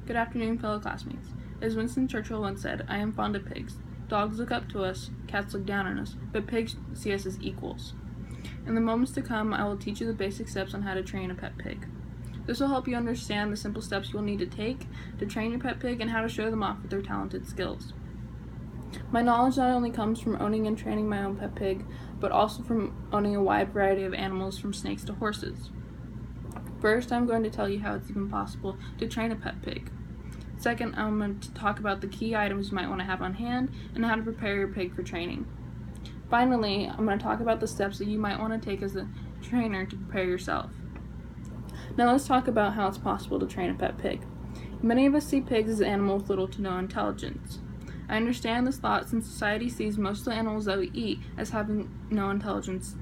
Good afternoon, fellow classmates. As Winston Churchill once said, I am fond of pigs. Dogs look up to us, cats look down on us, but pigs see us as equals. In the moments to come, I will teach you the basic steps on how to train a pet pig. This will help you understand the simple steps you will need to take to train your pet pig and how to show them off with their talented skills. My knowledge not only comes from owning and training my own pet pig, but also from owning a wide variety of animals from snakes to horses. First, I'm going to tell you how it's even possible to train a pet pig. Second, I'm going to talk about the key items you might want to have on hand and how to prepare your pig for training. Finally, I'm going to talk about the steps that you might want to take as a trainer to prepare yourself. Now let's talk about how it's possible to train a pet pig. Many of us see pigs as animals with little to no intelligence. I understand this thought since society sees most of the animals that we eat as having no intelligence,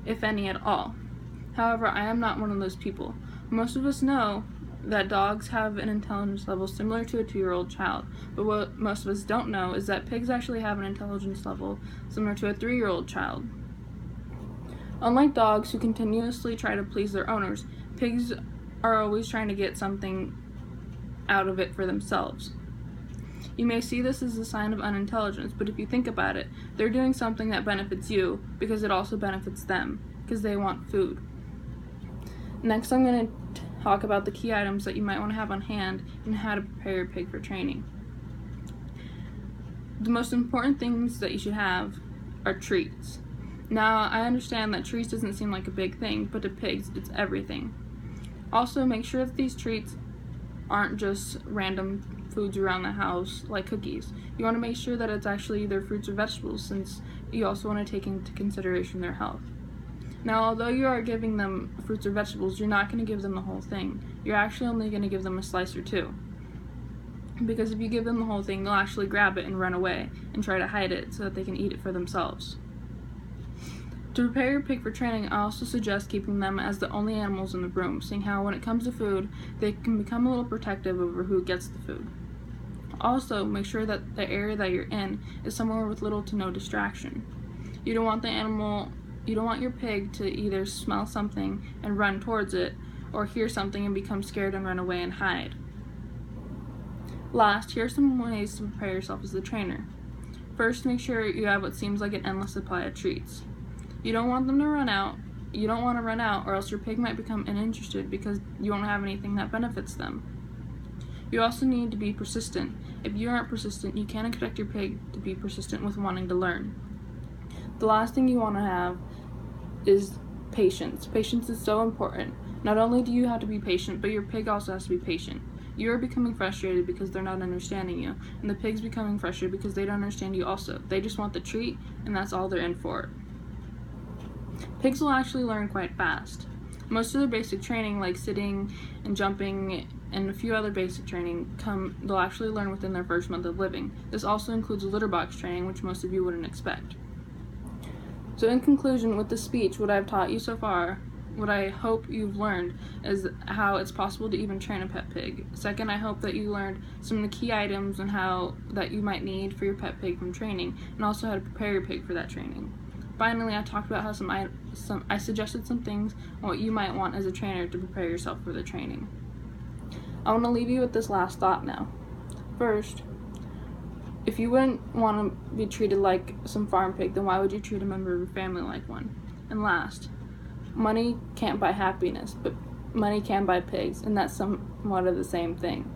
if any at all. However, I am not one of those people. Most of us know that dogs have an intelligence level similar to a 2-year-old child, but what most of us don't know is that pigs actually have an intelligence level similar to a 3-year-old child. Unlike dogs who continuously try to please their owners, pigs are always trying to get something out of it for themselves. You may see this as a sign of unintelligence, but if you think about it, they're doing something that benefits you because it also benefits them, because they want food. Next, I'm going to talk about the key items that you might want to have on hand and how to prepare your pig for training. The most important things that you should have are treats. Now, I understand that treats doesn't seem like a big thing, but to pigs, it's everything. Also, make sure that these treats aren't just random foods around the house like cookies. You want to make sure that it's actually either fruits or vegetables, since you also want to take into consideration their health. Now, although you are giving them fruits or vegetables, you're not going to give them the whole thing. You're actually only going to give them a slice or two. Because if you give them the whole thing, they'll actually grab it and run away and try to hide it so that they can eat it for themselves. To prepare your pig for training, I also suggest keeping them as the only animals in the room, seeing how when it comes to food, they can become a little protective over who gets the food. Also, make sure that the area that you're in is somewhere with little to no distraction. You don't want your pig to either smell something and run towards it, or hear something and become scared and run away and hide. Last, here are some ways to prepare yourself as the trainer. First, make sure you have what seems like an endless supply of treats. You don't want them to run out. You don't want to run out, or else your pig might become uninterested because you won't have anything that benefits them. You also need to be persistent. If you aren't persistent, you can't expect your pig to be persistent with wanting to learn. The last thing you want to have is patience. Patience is so important. Not only do you have to be patient, but your pig also has to be patient. You are becoming frustrated because they're not understanding you, and the pig's becoming frustrated because they don't understand you also. They just want the treat, and that's all they're in for. Pigs will actually learn quite fast. Most of the basic training, like sitting and jumping and a few other basic training, they'll actually learn within their first month of living. This also includes litter box training, which most of you wouldn't expect. So in conclusion, with this speech, what I've taught you so far, what I hope you've learned is how it's possible to even train a pet pig. Second, I hope that you learned some of the key items and how that you might need for your pet pig from training, and also how to prepare your pig for that training. Finally, I talked about how I suggested some things on what you might want as a trainer to prepare yourself for the training. I want to leave you with this last thought now. First, if you wouldn't want to be treated like some farm pig, then why would you treat a member of your family like one? And last, money can't buy happiness, but money can buy pigs, and that's somewhat of the same thing.